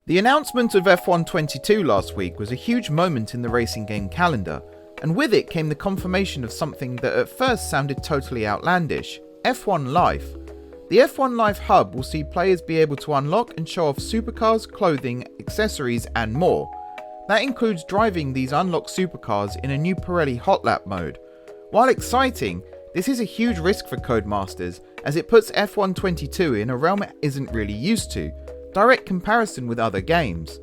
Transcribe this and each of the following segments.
The announcement of F1 22 last week was a huge moment in the racing game calendar, and with it came the confirmation of something that at first sounded totally outlandish: F1 Life. The F1 Life hub will see players be able to unlock and show off supercars, clothing, accessories and more. That includes driving these unlocked supercars in a new Pirelli Hot Lap mode. While exciting, this is a huge risk for Codemasters, as it puts F1 22 in a realm it isn't really used to: direct comparison with other games.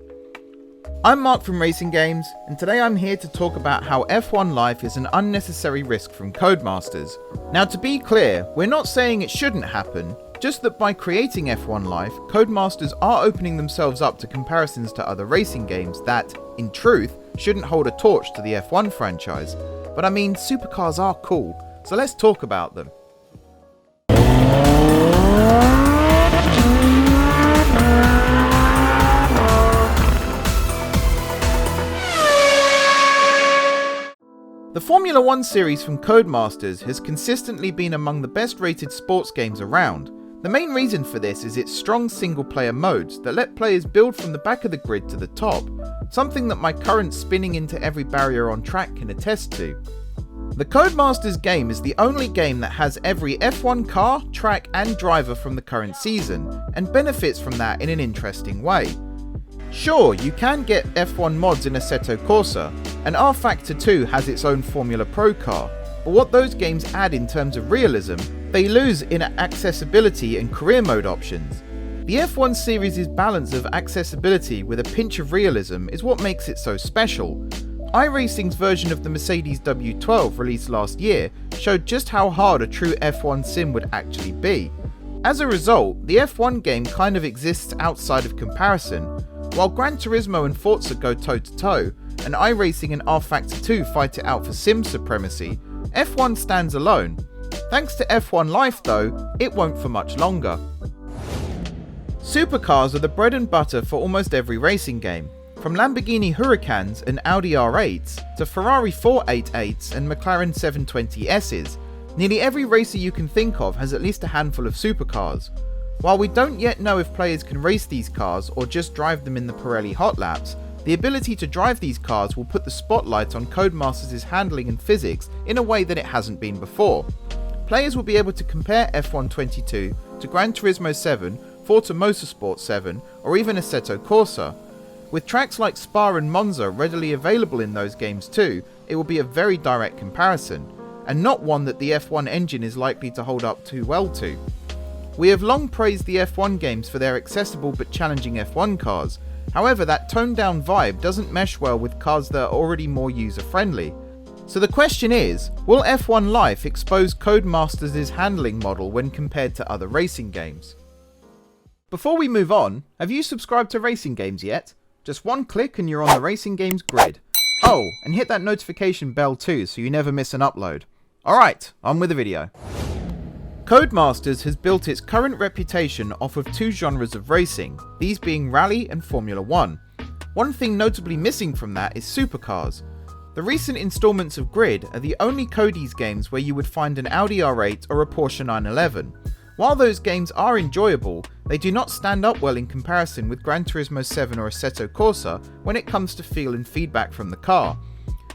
I'm Mark from Racing Games, and today I'm here to talk about how F1 Life is an unnecessary risk from Codemasters. Now, to be clear, we're not saying it shouldn't happen, just that by creating F1 Life, Codemasters are opening themselves up to comparisons to other racing games that, in truth, shouldn't hold a torch to the F1 franchise. But I mean, supercars are cool, so let's talk about them. The Formula 1 series from Codemasters has consistently been among the best rated sports games around. The main reason for this is its strong single player modes that let players build from the back of the grid to the top, something that my current spinning into every barrier on track can attest to. The Codemasters game is the only game that has every F1 car, track and driver from the current season, and benefits from that in an interesting way. Sure, you can get F1 mods in Assetto Corsa, and R-Factor 2 has its own Formula Pro car, but what those games add in terms of realism, they lose in accessibility and career mode options. The F1 series' balance of accessibility with a pinch of realism is what makes it so special. iRacing's version of the Mercedes W12 released last year showed just how hard a true F1 sim would actually be. As a result, the F1 game kind of exists outside of comparison. While Gran Turismo and Forza go toe-to-toe, and iRacing and R-Factor 2 fight it out for sim supremacy, F1 stands alone. Thanks to F1 Life though, it won't for much longer. Supercars are the bread and butter for almost every racing game. From Lamborghini Huracans and Audi R8s, to Ferrari 488s and McLaren 720Ss, nearly every racer you can think of has at least a handful of supercars. While we don't yet know if players can race these cars or just drive them in the Pirelli Hot Laps, the ability to drive these cars will put the spotlight on Codemasters' handling and physics in a way that it hasn't been before. Players will be able to compare F1 22 to Gran Turismo 7, Forza Motorsport 7, or even Assetto Corsa. With tracks like Spa and Monza readily available in those games too, it will be a very direct comparison, and not one that the F1 engine is likely to hold up too well to. We have long praised the F1 games for their accessible but challenging F1 cars. However, that toned down vibe doesn't mesh well with cars that are already more user friendly. So the question is, will F1 Life expose Codemasters' handling model when compared to other racing games? Before we move on, have you subscribed to Racing Games yet? Just one click and you're on the Racing Games grid. Oh, and hit that notification bell too so you never miss an upload. Alright, on with the video. Codemasters has built its current reputation off of two genres of racing, these being Rally and Formula 1. One thing notably missing from that is supercars. The recent installments of Grid are the only Codes games where you would find an Audi R8 or a Porsche 911. While those games are enjoyable, they do not stand up well in comparison with Gran Turismo 7 or Assetto Corsa when it comes to feel and feedback from the car.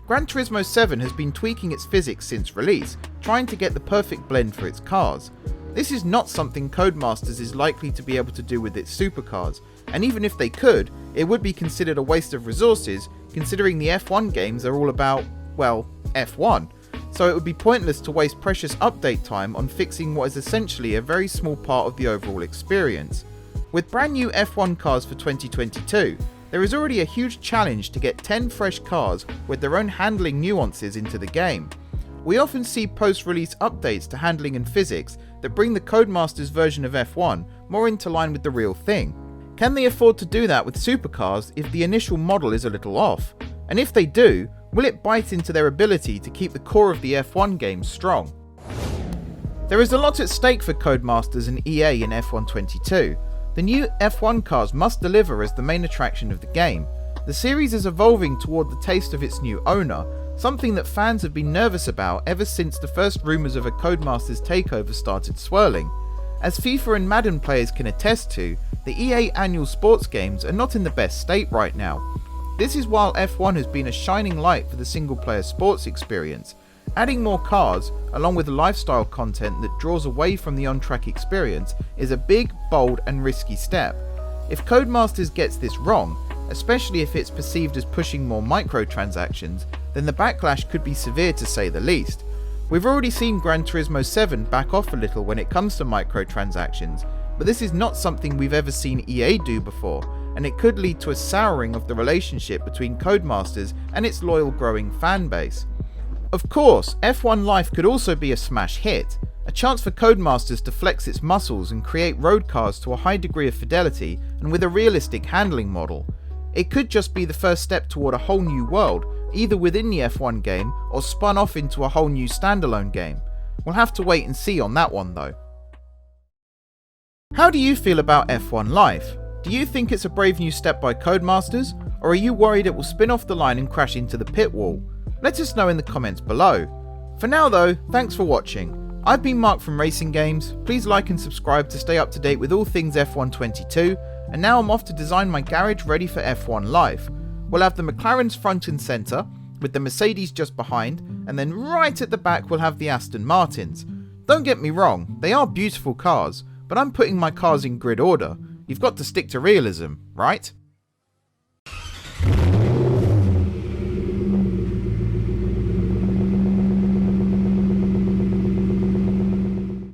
Gran Turismo 7 has been tweaking its physics since release, trying to get the perfect blend for its cars. This is not something Codemasters is likely to be able to do with its supercars, and even if they could, it would be considered a waste of resources considering the F1 games are all about, well, F1, so it would be pointless to waste precious update time on fixing what is essentially a very small part of the overall experience. With brand new F1 cars for 2022, there is already a huge challenge to get 10 fresh cars with their own handling nuances into the game. We often see post-release updates to handling and physics that bring the Codemasters version of F1 more into line with the real thing. Can they afford to do that with supercars if the initial model is a little off? And if they do, will it bite into their ability to keep the core of the F1 game strong? There is a lot at stake for Codemasters and EA in F1 22. The new F1 cars must deliver as the main attraction of the game. The series is evolving toward the taste of its new owner, something that fans have been nervous about ever since the first rumours of a Codemasters takeover started swirling. As FIFA and Madden players can attest to, the EA annual sports games are not in the best state right now. This is while F1 has been a shining light for the single player sports experience. Adding more cars, along with lifestyle content that draws away from the on-track experience, is a big, bold and risky step. If Codemasters gets this wrong, especially if it's perceived as pushing more microtransactions, then the backlash could be severe to say the least. We've already seen Gran Turismo 7 back off a little when it comes to microtransactions, but this is not something we've ever seen EA do before, and it could lead to a souring of the relationship between Codemasters and its loyal growing fan base. Of course, F1 Life could also be a smash hit, a chance for Codemasters to flex its muscles and create road cars to a high degree of fidelity and with a realistic handling model. It could just be the first step toward a whole new world, either within the F1 game or spun off into a whole new standalone game. We'll have to wait and see on that one though. How do you feel about F1 Life? Do you think it's a brave new step by Codemasters, or are you worried it will spin off the line and crash into the pit wall? Let us know in the comments below. For now though, thanks for watching. I've been Mark from Racing Games. Please like and subscribe to stay up to date with all things F1 22, and now I'm off to design my garage ready for F1 Life. We'll have the McLarens front and centre, with the Mercedes just behind, and then right at the back we'll have the Aston Martins. Don't get me wrong, they are beautiful cars, but I'm putting my cars in grid order. You've got to stick to realism, right?